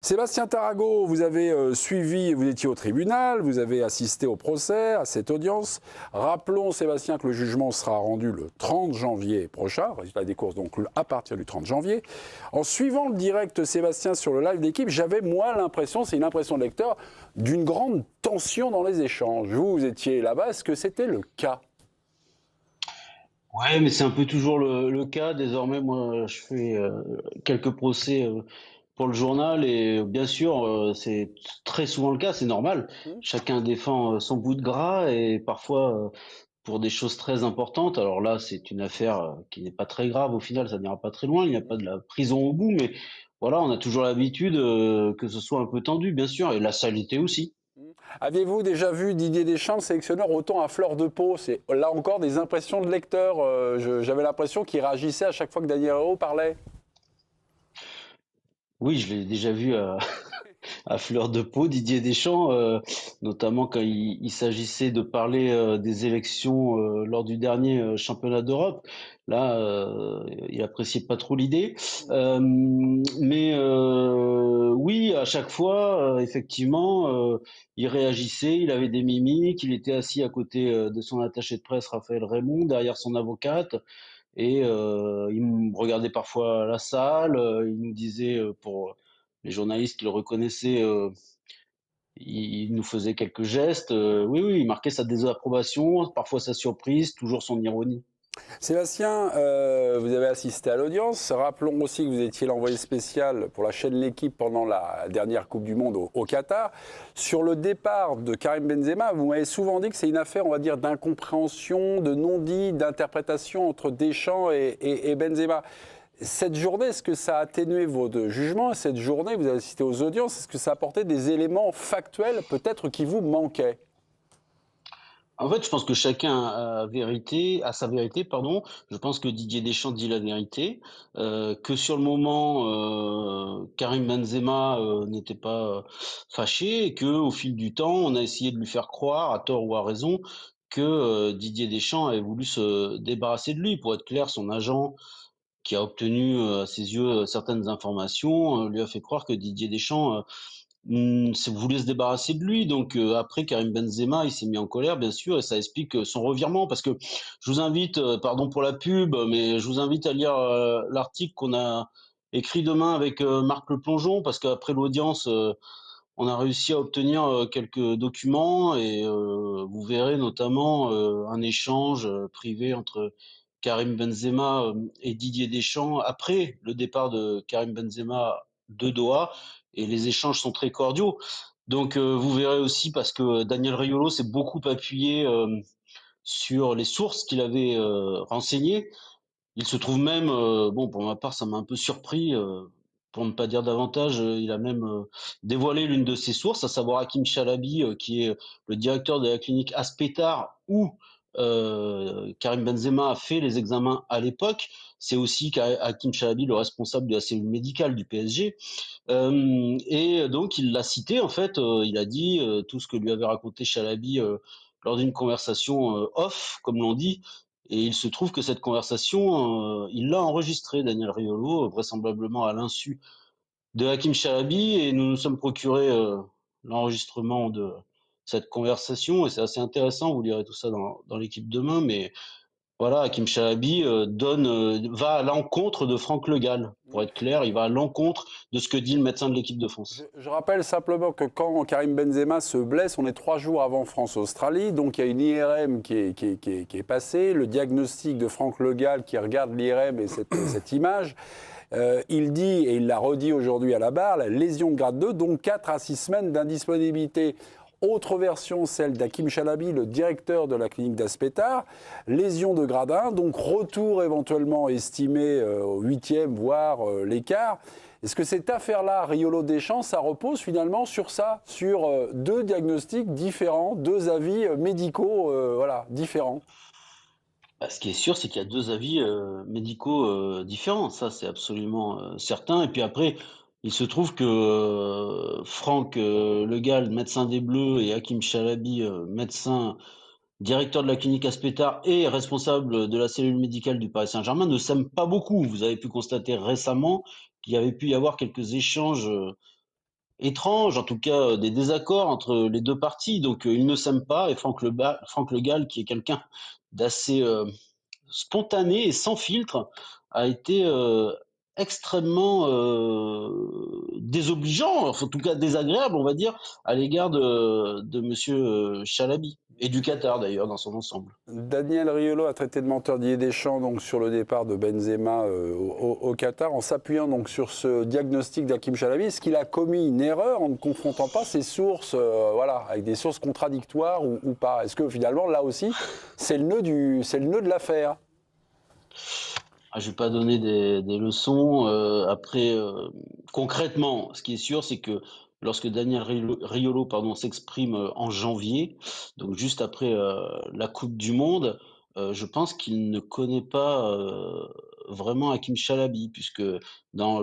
Sébastien Tarago, vous avez suivi, vous étiez au tribunal, vous avez assisté au procès, à cette audience. Rappelons, Sébastien, que le jugement sera rendu le 30 janvier prochain, résultat des courses donc à partir du 30 janvier. En suivant le direct, Sébastien, sur le live d'équipe, j'avais moi l'impression, c'est une impression de lecteur, d'une grande tension dans les échanges. Vous étiez là-bas, est-ce que c'était le cas? Ouais, mais c'est un peu toujours le cas. Désormais, moi, je fais quelques procès pour le journal et bien sûr, c'est très souvent le cas, c'est normal. Hmm. Chacun défend son bout de gras et parfois pour des choses très importantes. Alors là, c'est une affaire qui n'est pas très grave au final, ça n'ira pas très loin, il n'y a pas de la prison au bout, mais voilà, on a toujours l'habitude que ce soit un peu tendu, bien sûr, et la saleté aussi. Aviez-vous déjà vu Didier Deschamps, sélectionneur, autant à fleur de peau? C'est là encore des impressions de lecteur. J'avais l'impression qu'il réagissait à chaque fois que Daniel Hero parlait. Oui, je l'ai déjà vu à fleur de peau, Didier Deschamps, notamment quand il s'agissait de parler des élections lors du dernier championnat d'Europe. Là, il appréciait pas trop l'idée. Oui, à chaque fois, effectivement, il réagissait, il avait des mimiques, il était assis à côté de son attaché de presse, Raphaël Raymond, derrière son avocate. Et il me regardait parfois à la salle, il nous disait, pour les journalistes qui le reconnaissaient, il nous faisait quelques gestes. Oui, oui, il marquait sa désapprobation, parfois sa surprise, toujours son ironie. Sébastien, vous avez assisté à l'audience. Rappelons aussi que vous étiez l'envoyé spécial pour la chaîne L'équipe pendant la dernière Coupe du Monde au Qatar. Sur le départ de Karim Benzema, vous m'avez souvent dit que c'est une affaire, on va dire, d'incompréhension, de non-dit, d'interprétation entre Deschamps et Benzema. Cette journée, est-ce que ça a atténué votre jugement? Cette journée, vous avez assisté aux audiences, est-ce que ça a apporté des éléments factuels peut-être qui vous manquaient? En fait, je pense que chacun a sa vérité, pardon. Je pense que Didier Deschamps dit la vérité, que sur le moment, Karim Benzema n'était pas fâché et que au fil du temps, on a essayé de lui faire croire, à tort ou à raison, que Didier Deschamps avait voulu se débarrasser de lui. Pour être clair, son agent, qui a obtenu à ses yeux certaines informations, lui a fait croire que Didier Deschamps voulait se débarrasser de lui. Donc après, Karim Benzema, il s'est mis en colère, bien sûr, et ça explique son revirement. Parce que je vous invite, pardon pour la pub, mais je vous invite à lire l'article qu'on a écrit demain avec Marc Le Plongeon, parce qu'après l'audience, on a réussi à obtenir quelques documents et vous verrez notamment un échange privé entre Karim Benzema et Didier Deschamps après le départ de Karim Benzema de Doha, et les échanges sont très cordiaux. Donc vous verrez aussi, parce que Daniel Riolo s'est beaucoup appuyé sur les sources qu'il avait renseignées. Il se trouve même, bon, pour ma part, ça m'a un peu surpris, pour ne pas dire davantage, il a même dévoilé l'une de ses sources, à savoir Hakim Chalabi, qui est le directeur de la clinique Aspetar, où Karim Benzema a fait les examens à l'époque. C'est aussi Hakim Chalabi, le responsable de la cellule médicale du PSG. Et donc, il l'a cité, en fait, il a dit tout ce que lui avait raconté Chalabi lors d'une conversation off, comme l'on dit. Et il se trouve que cette conversation, il l'a enregistrée, Daniel Riolo, vraisemblablement à l'insu de Hakim Chalabi, et nous nous sommes procuré l'enregistrement de cette conversation, et c'est assez intéressant, vous lirez tout ça dans l'équipe demain, mais voilà, Hakim Chalabi va à l'encontre de Franck Le Gall, pour être clair, il va à l'encontre de ce que dit le médecin de l'équipe de France. Je rappelle simplement que quand Karim Benzema se blesse, on est 3 jours avant France-Australie, donc il y a une IRM qui est passée, le diagnostic de Franck Le Gall qui regarde l'IRM et cette image. Il dit, et il l'a redit aujourd'hui à la barre, la lésion de grade 2, donc 4 à 6 semaines d'indisponibilité. Autre version, celle d'Hakim Chalabi, le directeur de la clinique d'Aspetar, lésion de grade 1, donc retour éventuellement estimé au 8e, voire l'écart. Est-ce que cette affaire-là, Riolo-Deschamps, ça repose finalement sur ça, sur deux diagnostics différents, deux avis médicaux voilà, différents? Bah, ce qui est sûr, c'est qu'il y a deux avis médicaux différents, ça c'est absolument certain. Et puis après, il se trouve que Franck Le Gall, médecin des Bleus, et Hakim Chalabi, médecin directeur de la clinique Aspetar et responsable de la cellule médicale du Paris Saint-Germain, ne s'aiment pas beaucoup. Vous avez pu constater récemment qu'il y avait pu y avoir quelques échanges étranges, en tout cas des désaccords entre les deux parties. Donc ils ne s'aiment pas et Franck Le Gall, qui est quelqu'un d'assez spontané et sans filtre, a été extrêmement désobligeant, enfin, en tout cas désagréable, on va dire, à l'égard de Monsieur Chalabi, et du Qatar d'ailleurs dans son ensemble. Daniel Riolo a traité de menteur Didier Deschamps donc, sur le départ de Benzema au Qatar, en s'appuyant donc sur ce diagnostic d'Hakim Chalabi. Est-ce qu'il a commis une erreur en ne confrontant pas ses sources, voilà, avec des sources contradictoires ou pas? Est-ce que finalement, là aussi, c'est le nœud de l'affaire? Je ne vais pas donner des leçons. Après, concrètement, ce qui est sûr, c'est que lorsque Daniel Riolo pardon, s'exprime en janvier, donc juste après la Coupe du Monde, je pense qu'il ne connaît pas vraiment Hakim Chalabi, puisque dans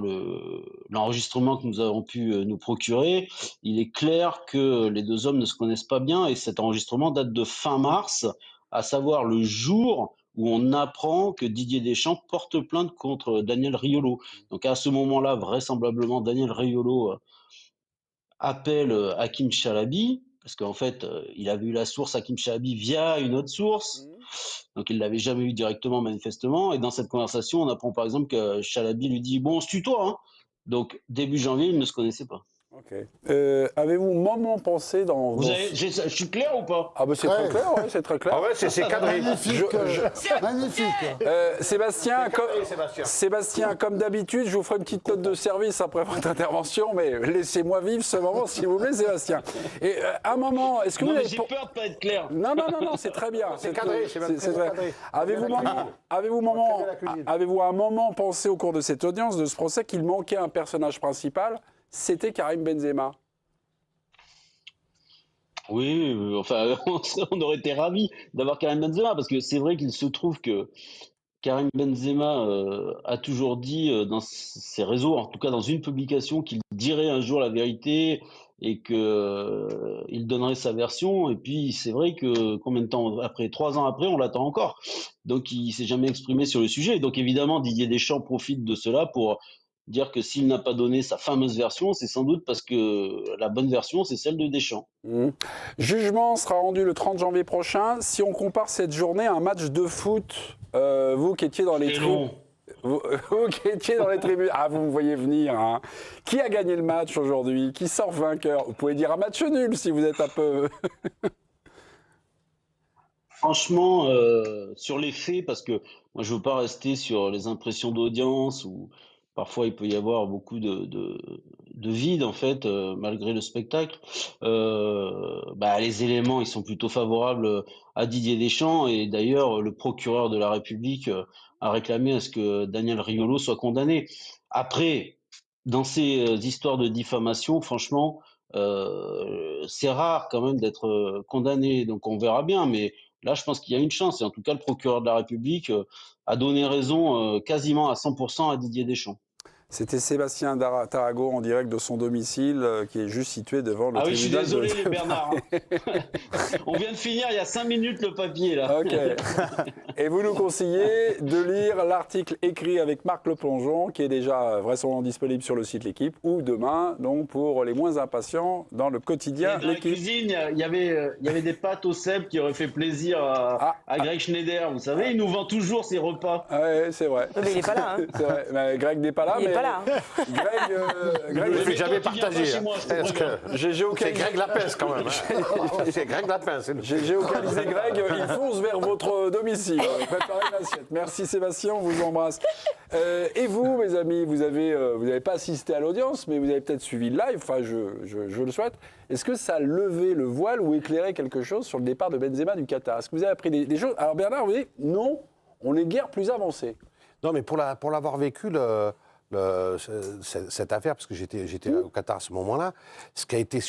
l'enregistrement que nous avons pu nous procurer, il est clair que les deux hommes ne se connaissent pas bien, et cet enregistrement date de fin mars, à savoir le jour où on apprend que Didier Deschamps porte plainte contre Daniel Riolo. Donc à ce moment-là, vraisemblablement, Daniel Riolo appelle Hakim Chalabi, parce qu'en fait, il avait eu la source Hakim Chalabi via une autre source, donc il ne l'avait jamais eu directement, manifestement. Et dans cette conversation, on apprend par exemple que Chalabi lui dit « Bon, on se tutoie, hein ». Donc début janvier, ils ne se connaissaient pas. Ok. Avez-vous un moment pensé dans... Je suis clair ou pas? Ah ben c'est très clair, ouais, c'est très clair. Ah ouais, c'est cadré. Magnifique, magnifique. Sébastien, Sébastien. Sébastien, comme d'habitude, je vous ferai une petite note de service après votre intervention, mais laissez-moi vivre ce moment, s'il vous plaît, Sébastien. Et un moment, est-ce que Non, vous mais avez... j'ai peur de pas être clair. Non, non, non, non, c'est très bien. C'est cadré, c'est même très vrai. cadré. Avez-vous un moment pensé au cours de cette audience, de ce procès, qu'il manquait un personnage principal? C'était Karim Benzema. Oui, enfin, on aurait été ravis d'avoir Karim Benzema, parce que c'est vrai qu'il se trouve que Karim Benzema a toujours dit dans ses réseaux, en tout cas dans une publication, qu'il dirait un jour la vérité et qu'il donnerait sa version. Et puis c'est vrai que combien de temps après, 3 ans après, on l'attend encore. Donc il s'est jamais exprimé sur le sujet. Donc évidemment, Didier Deschamps profite de cela pour dire que s'il n'a pas donné sa fameuse version, c'est sans doute parce que la bonne version, c'est celle de Deschamps. Jugement sera rendu le 30 janvier prochain. Si on compare cette journée à un match de foot, vous qui étiez dans les tribunes... Vous qui étiez dans les tribunes, ah vous me voyez venir, hein. Qui a gagné le match aujourd'hui? Qui sort vainqueur? Vous pouvez dire un match nul si vous êtes un peu... Franchement, sur les faits, parce que moi je veux pas rester sur les impressions d'audience, où parfois il peut y avoir beaucoup de vide en fait, malgré le spectacle. Les éléments ils sont plutôt favorables à Didier Deschamps, et d'ailleurs le procureur de la République a réclamé à ce que Daniel Riolo soit condamné. Après, dans ces histoires de diffamation, franchement, c'est rare quand même d'être condamné, donc on verra bien, mais là, je pense qu'il y a une chance. Et en tout cas, le procureur de la République a donné raison quasiment à 100% à Didier Deschamps. C'était Sébastien Tarago en direct de son domicile, qui est juste situé devant le tribunal. Ah oui, je suis désolé, Bernard. On vient de finir il y a 5 minutes le papier, là. Ok. Et vous nous conseillez de lire l'article écrit avec Marc Le Plongeon, qui est déjà vraisemblablement disponible sur le site L'Équipe, ou demain, donc pour les moins impatients, dans le quotidien L'Équipe. Dans la cuisine, il y avait des pâtes au cèpe qui auraient fait plaisir à Greg Schneider. Vous savez, il nous vend toujours ses repas. Oui, c'est vrai. Mais il n'est pas là. Hein. C'est vrai. Mais Greg n'est pas là. Il n'est pas là. Greg, je ne l'ai jamais partagé. C'est Greg Lapince quand même. C'est Greg Lapince. J'ai géocalisé Greg. Il fonce vers votre domicile. Préparez l'assiette. Merci Sébastien, on vous embrasse. Et vous, mes amis, vous n'avez pas assisté à l'audience, mais vous avez peut-être suivi le live. Enfin, je le souhaite. Est-ce que ça a levé le voile ou éclairé quelque chose sur le départ de Benzema du Qatar? Est-ce que vous avez appris des choses? Alors Bernard, vous dites non, on n'est guère plus avancé. Non, mais pour l'avoir vécu, cette affaire, parce que j'étais au Qatar à ce moment-là, ce qui a été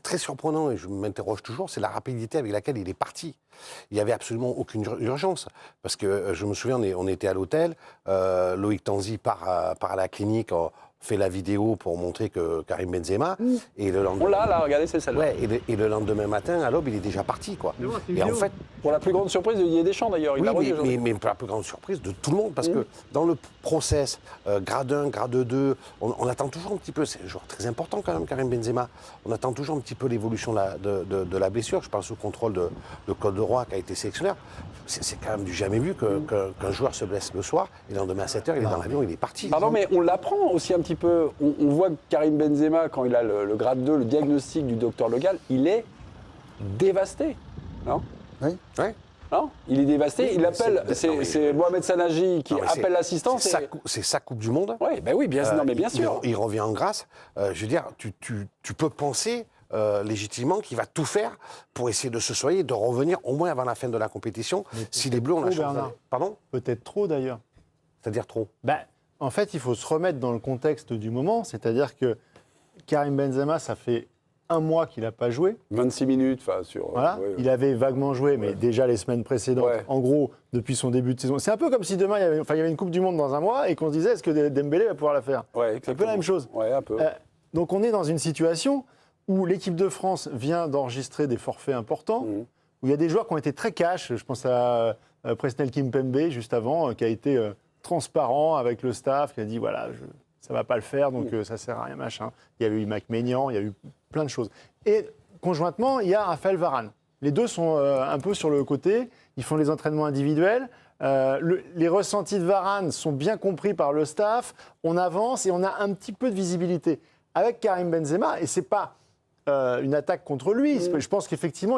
très surprenant, et je m'interroge toujours, c'est la rapidité avec laquelle il est parti. Il n'y avait absolument aucune urgence, parce que je me souviens, on était à l'hôtel, Loïc Tanzi part à la clinique, fait la vidéo pour montrer que Karim Benzema. Et le On lendemain, l'a, là, regardez, c'est celle-là. ouais, et le lendemain matin, à l'aube, il est déjà parti, quoi. Et en fait, Pour la plus grande surprise de Didier Deschamps, d'ailleurs. Il oui, l'a redit aujourd'hui. mais pour la plus grande surprise de tout le monde, parce que dans le process, grade 1, grade 2, on attend toujours un petit peu, c'est un joueur très important quand même, Karim Benzema, on attend toujours un petit peu l'évolution de la blessure. Je pense au contrôle de Claude Leroy qui a été sélectionneur. C'est quand même du jamais vu qu'un joueur se blesse le soir et le lendemain à 7h, il est dans l'avion, il est parti. Pardon, mais on l'apprend aussi un petit peu. On voit que Karim Benzema, quand il a le grade 2, le diagnostic du docteur Le Gall, il est dévasté. Non? Oui. Ouais. Non? Il est dévasté. Il appelle. non, mais- C'est Mohamed Sanaji qui Non, mais appelle l'assistance. C'est sa Coupe du Monde. Oui, ben oui, bien, non, mais bien sûr. Il revient en grâce. Je veux dire, tu peux penser légitimement qu'il va tout faire pour essayer de se soigner, de revenir au moins avant la fin de la compétition. Si les Bleus ont la trop, chance Bernard. d'aller- Pardon? Peut-être trop d'ailleurs. C'est-à-dire trop. Ben, en fait, il faut se remettre dans le contexte du moment, c'est-à-dire que Karim Benzema, ça fait un mois qu'il n'a pas joué. 26 minutes, enfin, sur. Voilà. ouais, Il avait vaguement joué, mais déjà les semaines précédentes, Ouais. en gros, depuis son début de saison. C'est un peu comme si demain, il y avait une Coupe du Monde dans un mois et qu'on se disait, est-ce que Dembélé va pouvoir la faire? Ouais, C'est un peu la même chose. Ouais, un peu. Donc on est dans une situation où l'équipe de France vient d'enregistrer des forfaits importants, où il y a des joueurs qui ont été très cash. Je pense à Presnel Kimpembe, juste avant, qui a été transparent avec le staff, qui a dit, voilà, ça ne va pas le faire, donc ça ne sert à rien, machin. Il y a eu Mac Maignan, il y a eu plein de choses. Et conjointement, il y a Raphaël Varane. Les deux sont un peu sur le côté, ils font les entraînements individuels. Les ressentis de Varane sont bien compris par le staff, on avance et on a un petit peu de visibilité. Avec Karim Benzema, et ce n'est pas une attaque contre lui, je pense qu'effectivement,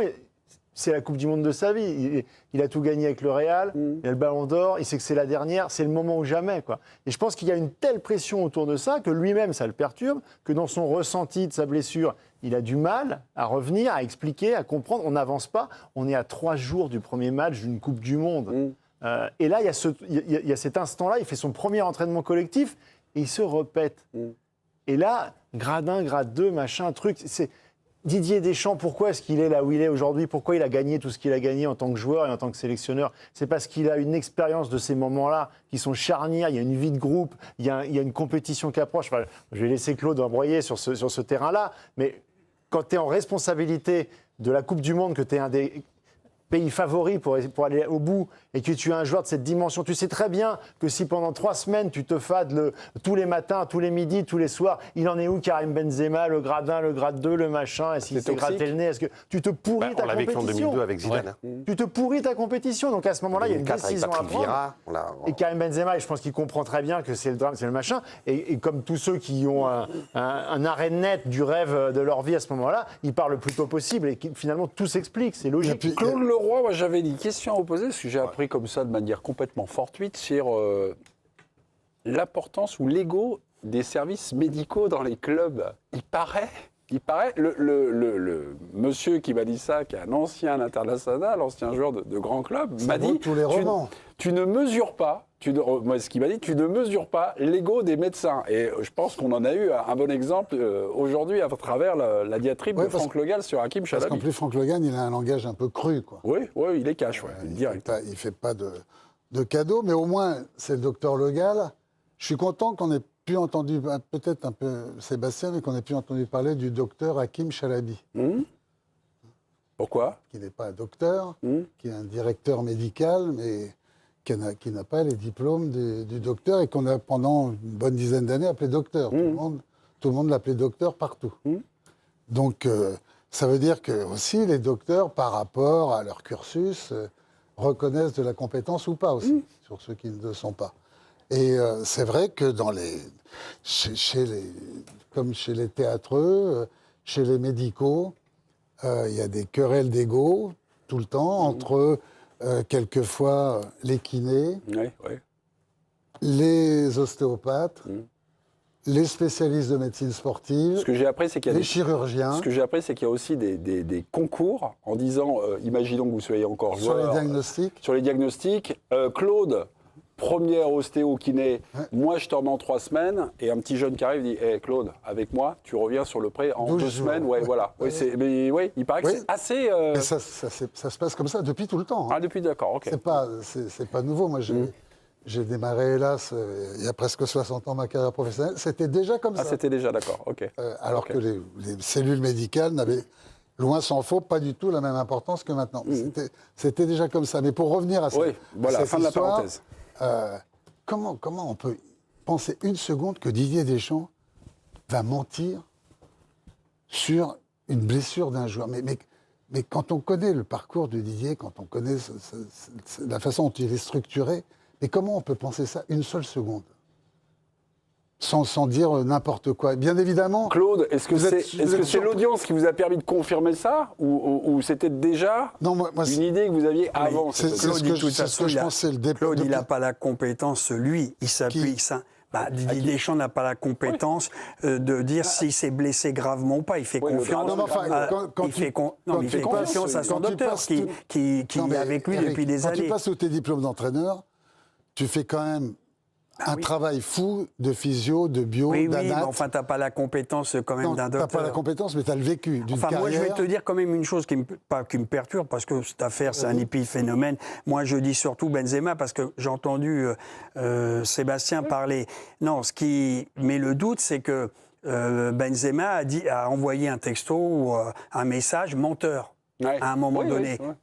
c'est la Coupe du Monde de sa vie. Il a tout gagné avec le Real, il a le Ballon d'Or, il sait que c'est la dernière, c'est le moment ou jamais, quoi. Et je pense qu'il y a une telle pression autour de ça que lui-même, ça le perturbe, que dans son ressenti de sa blessure, il a du mal à revenir, à expliquer, à comprendre. On n'avance pas. On est à 3 jours du premier match d'une Coupe du Monde. Et là, il y a cet instant-là, il fait son premier entraînement collectif et il se répète. Et là, grade 1, grade 2, machin, truc, c'est... Didier Deschamps, pourquoi est-ce qu'il est là où il est aujourd'hui? Pourquoi il a gagné tout ce qu'il a gagné en tant que joueur et en tant que sélectionneur? C'est parce qu'il a une expérience de ces moments-là qui sont charnières. Il y a une vie de groupe, il y a une compétition qui approche. Enfin, je vais laisser Claude embroyer sur ce terrain-là. Mais quand tu es en responsabilité de la Coupe du Monde, que tu es un des pays favoris pour aller au bout et que tu es un joueur de cette dimension, tu sais très bien que si pendant 3 semaines tu te fades tous les matins, tous les midis, tous les soirs, il en est où Karim Benzema, le grade 1, le grade 2, le machin, est-ce qu'il s'est gratté le nez, est-ce que tu te pourris ta On l'a vécu en compétition? 2002 avec Zidane. hein. Tu te pourris ta compétition, donc à ce moment-là, il y a une 2004 avec décision à Patrick prendre. Vieira, Et Karim Benzema, je pense qu'il comprend très bien que c'est le drame, c'est le machin. Et comme tous ceux qui ont un arrêt net du rêve de leur vie à ce moment-là, ils parlent le plus tôt possible et finalement tout s'explique, c'est logique. puis- Claude Leroy, moi j'avais une question à vous poser, parce que j'ai appris comme ça de manière complètement fortuite sur l'importance ou l'ego des services médicaux dans les clubs. Il paraît, le monsieur qui m'a dit ça, qui est un ancien international, ancien joueur de grands clubs, m'a vaut dit tous les romans. tu ne mesures pas, moi ce qu'il m'a dit, tu ne mesures pas l'ego des médecins. Et je pense qu'on en a eu un bon exemple aujourd'hui à travers la diatribe Ouais, de Franck Le Gall sur Hakim Parce qu'en Chalabi. plus, Franck Le Gall, il a un langage un peu cru, quoi. Oui, il est cash, il est direct. Il fait pas de cadeaux, mais au moins, c'est le docteur Le Gall. Je suis content qu'on ait pu entendu, peut-être un peu Sébastien, mais qu'on ait pu entendu parler du docteur Hakim Chalabi, Pourquoi? qui n'est pas un docteur, qui est un directeur médical, mais qui n'a pas les diplômes du docteur et qu'on a pendant une bonne dizaine d'années appelé docteur. Tout le monde l'appelait docteur partout. Donc, ça veut dire que aussi les docteurs, par rapport à leur cursus, reconnaissent de la compétence ou pas aussi, sur ceux qui ne le sont pas. Et c'est vrai que comme chez les théâtreux, chez les médicaux, il y a des querelles d'ego tout le temps entre quelquefois les kinés, Oui. les ostéopathes, les spécialistes de médecine sportive, Ce que j'ai appris, c'est qu'il y a les chirurgiens. Ce que j'ai appris, c'est qu'il y a aussi des concours en disant, imaginons que vous soyez encore Sur joueur. les diagnostics. Sur les diagnostics. Claude, première ostéo-kiné, moi je t'en en 3 semaines, et un petit jeune qui arrive dit, hé Claude, avec moi, tu reviens sur le prêt en 12 2 jours. semaines. Ouais, voilà. Oui, il paraît que Oui. c'est assez... Et ça se passe comme ça depuis tout le temps. hein. Ah, depuis, d'accord, ok. C'est pas nouveau. Moi, j'ai démarré, hélas, il y a presque 60 ans ma carrière professionnelle. C'était déjà comme Ah, ça. c'était déjà, d'accord, ok. Alors Ok. que les cellules médicales n'avaient, loin s'en faut, pas du tout la même importance que maintenant. C'était déjà comme ça. Mais pour revenir à, Oui, voilà, cette fin de la histoire, parenthèse. comment on peut penser une seconde que Didier Deschamps va mentir sur une blessure d'un joueur? Mais quand on connaît le parcours de Didier, quand on connaît la façon dont il est structuré, mais comment on peut penser ça une seule seconde sans dire n'importe quoi? Bien évidemment. Claude, est-ce que Vous êtes- c'est vous êtes surpris- l'audience qui vous a permis de confirmer ça ou c'était déjà Non, moi, une idée que vous aviez avant c'est cette ce audience que de je toute c'est ce façon, que je il a- pense, c'est le dépôt. Claude, il n'a pas la compétence, lui, il s'appuie. Didier Deschamps n'a pas la compétence de dire si c'est blessé gravement ou pas. Il fait Oui, le confiance. gradement, Non, mais enfin, quand il fait, quand il tu fait passes- confiance à son quand tu docteur passes qui Non, est mais avec lui Eric, depuis des quand tu années. passes sous tes diplômes d'entraîneur, tu fais quand même un travail fou de physio, de bio, Oui, mais d'anat. enfin, tu n'as pas la compétence quand même Non, d'un tu n'as docteur. pas la compétence, mais tu as le vécu d'une Enfin, carrière. moi, je vais te dire quand même une chose qui me perturbe, parce que cette affaire, c'est un épiphénomène. Moi, je dis surtout Benzema, parce que j'ai entendu Sébastien parler. Non, ce qui met le doute, c'est que Benzema a envoyé un texto ou un message menteur Ouais. à un moment Oui, oui, donné. ouais.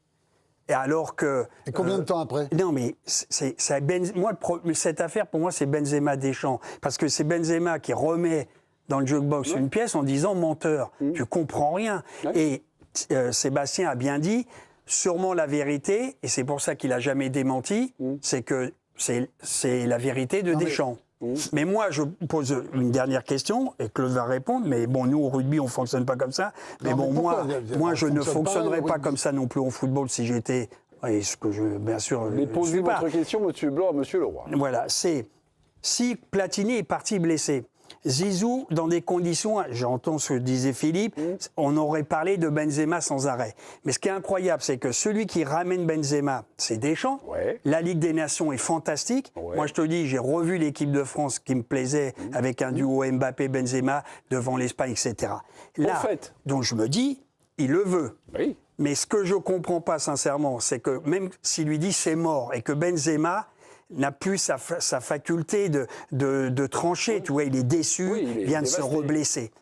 Et alors que... Et combien de temps après? Non, mais moi, cette affaire, pour moi, c'est Benzema Deschamps. Parce que c'est Benzema qui remet dans le jukebox une pièce en disant menteur. Tu comprends rien. Ouais. Et Sébastien a bien dit, sûrement la vérité, et c'est pour ça qu'il n'a jamais démenti, c'est que c'est la vérité de Deschamps. Mais moi, je pose une dernière question, et Claude va répondre, mais bon, nous, au rugby, on ne fonctionne pas comme ça. Mais Non, bon, mais pourquoi moi, on je ne fonctionne pas, fonctionnerais le pas rugby. comme ça non plus au football si j'étais... Et ce que je, bien sûr, Mais je posez suis pas. votre question, monsieur Blanc, à monsieur Leroy. Voilà, c'est si Platini est parti blessé, Zizou, dans des conditions, j'entends ce que disait Philippe, on aurait parlé de Benzema sans arrêt. Mais ce qui est incroyable, c'est que celui qui ramène Benzema, c'est Deschamps. Ouais. La Ligue des Nations est fantastique. Ouais. Moi, je te dis, j'ai revu l'équipe de France qui me plaisait avec un duo Mbappé-Benzema devant l'Espagne, etc. Là, fait. donc je me dis, il le veut. Oui. Mais ce que je ne comprends pas sincèrement, c'est que même s'il lui dit c'est mort et que Benzema n'a plus sa faculté de trancher, tu vois, il est déçu, Oui, il est vient de se dévasté. reblesser.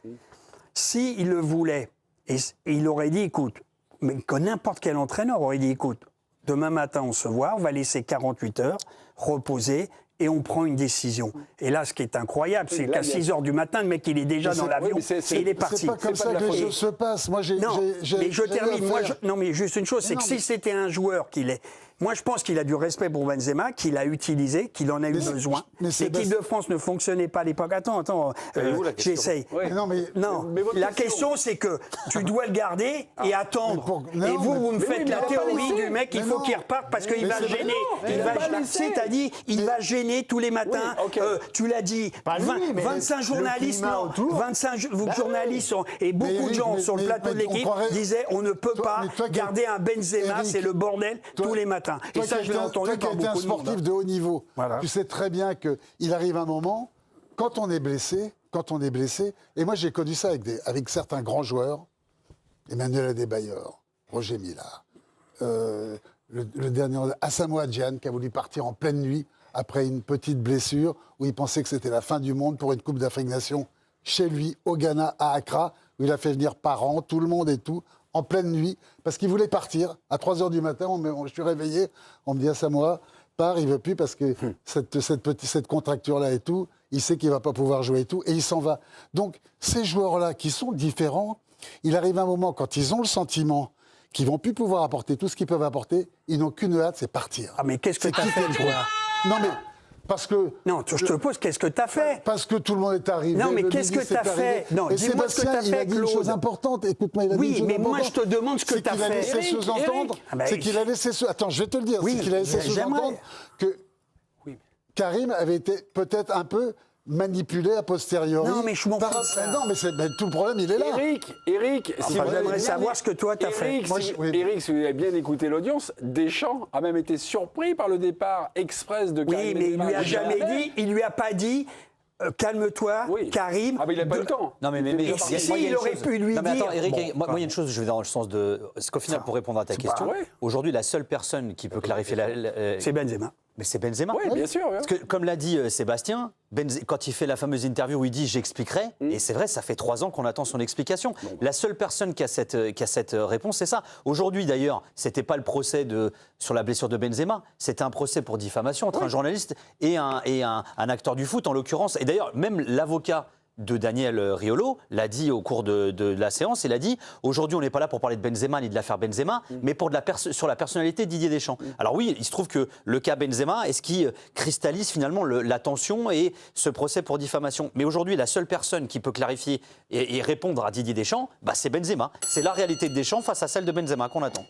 S'il le voulait, et il aurait dit, écoute, mais que n'importe quel entraîneur aurait dit, écoute, demain matin on se voit, on va laisser 48 heures, reposer, et on prend une décision. Et là, ce qui est incroyable, c'est là, qu'à il y a- 6 heures du matin, le mec, il est déjà Mais dans c'est- l'avion, oui, mais et il est parti. C'est pas comme C'est ça pas de que la les folie. choses se passent. Moi, Non, mais je termine. Non, mais juste une chose, c'est que non, si mais- c'était un joueur qu'il est. Moi, je pense qu'il a du respect pour Benzema, qu'il a utilisé, qu'il en a eu Mais c'est- besoin. mais c'est L'équipe de France ne fonctionnait pas à l'époque. Attends, Elle est où, la question j'essaye. Ouais. Non, mais Non, Mais votre la question, c'est que tu dois le garder et attendre. Mais et non, vous, mais- vous me mais faites oui, mais la il va pas théorie laisser. du mec, il Mais faut non. qu'il reparte parce qu'il Mais va c'est- gêner. non, Il il va, va pas laisser. c'est-à-dire, il va gêner tous les matins. Oui, ok. Tu l'as dit, Pas lui, mais 25 le journalistes, climat non, autour. 25 journalistes et beaucoup de Eric, gens mais- sur le mais- plateau de mais on l'équipe croirait- disaient on ne peut Toi- pas mais toi qui- garder un Benzema, Eric, c'est le bordel toi- tous les matins. Et Toi ça, qui je l'ai étais- entendu toi qui par étais un beaucoup de monde. sportif de haut niveau, Voilà. tu sais très bien qu'il arrive un moment, quand on est blessé, et moi j'ai connu ça avec certains grands joueurs, Emmanuel Adebayor, Roger Mila, le dernier, Asamoah Gyan, qui a voulu partir en pleine nuit après une petite blessure, où il pensait que c'était la fin du monde pour une Coupe d'Afrique Nation, chez lui, au Ghana, à Accra, où il a fait venir parents, tout le monde et tout, en pleine nuit, parce qu'il voulait partir. À 3 h du matin, je suis réveillé, on me dit Asamoah, part, il veut plus parce que cette contracture-là et tout, il sait qu'il ne va pas pouvoir jouer et tout, et il s'en va. Donc, ces joueurs-là qui sont différents, il arrive un moment, quand ils ont le sentiment qu'ils ne vont plus pouvoir apporter tout ce qu'ils peuvent apporter, ils n'ont qu'une hâte, c'est partir. Ah, mais qu'est-ce que C'est tu as quitter fait, le toi groupe. Non, mais parce que... Non, je te pose, qu'est-ce que tu as fait? Parce que tout le monde est arrivé. Non, mais le qu'est-ce midi que t'as s'est arrivé. fait? Non, Et dis-moi ce que Sébastien, t'as il a fait, dit une Claude. chose importante. Écoute-moi, il a dit Oui, une chose mais moi, importante. je te demande ce que C'est t'as qu'il a fait. laissé Eric, sous-entendre. Ah bah, C'est qu'il a laissé Attends, je vais te le dire. Oui, C'est qu'il a laissé j'aimerais. sous-entendre que Karim avait été peut-être un peu manipulé a posteriori. Non, mais je m'en par- fous de ça. Non, mais tout le problème, il est là. Eric, si Enfin, vous j'aimerais avez bien- savoir ce que toi, t'as fait. Eric, Moi, si, oui. Eric, si vous avez bien écouté l'audience, Deschamps a même été surpris par le départ express de Karim Oui, mais il Benzema. lui a jamais dit, il lui a pas dit, calme-toi, Oui. Karim. Ah, mais il n'a pas eu le temps. Non, mais Et moi, si, il y a il une aurait chose. pu lui Non, mais attends, dire. Eric, Bon, moi, il y a une chose, je vais dans le sens de. Parce qu'au final, pour répondre à ta question, vrai. aujourd'hui, la seule personne qui peut clarifier C'est Benzema. Mais c'est Benzema. Oui, bien sûr. Parce que, comme l'a dit Sébastien, quand il fait la fameuse interview où il dit « j'expliquerai », et c'est vrai, ça fait 3 ans qu'on attend son explication. La seule personne qui a cette réponse, c'est ça. Aujourd'hui, d'ailleurs, c'était pas le procès sur la blessure de Benzema, c'était un procès pour diffamation entre un journaliste et un acteur du foot, en l'occurrence. Et d'ailleurs, même l'avocat de Daniel Riolo l'a dit au cours de la séance. Il a dit aujourd'hui on n'est pas là pour parler de Benzema ni de l'affaire Benzema, mais sur la personnalité de Didier Deschamps. Alors oui, il se trouve que le cas Benzema est ce qui cristallise finalement l'attention et ce procès pour diffamation. Mais aujourd'hui, la seule personne qui peut clarifier et répondre à Didier Deschamps, c'est Benzema. C'est la réalité de Deschamps face à celle de Benzema qu'on attend.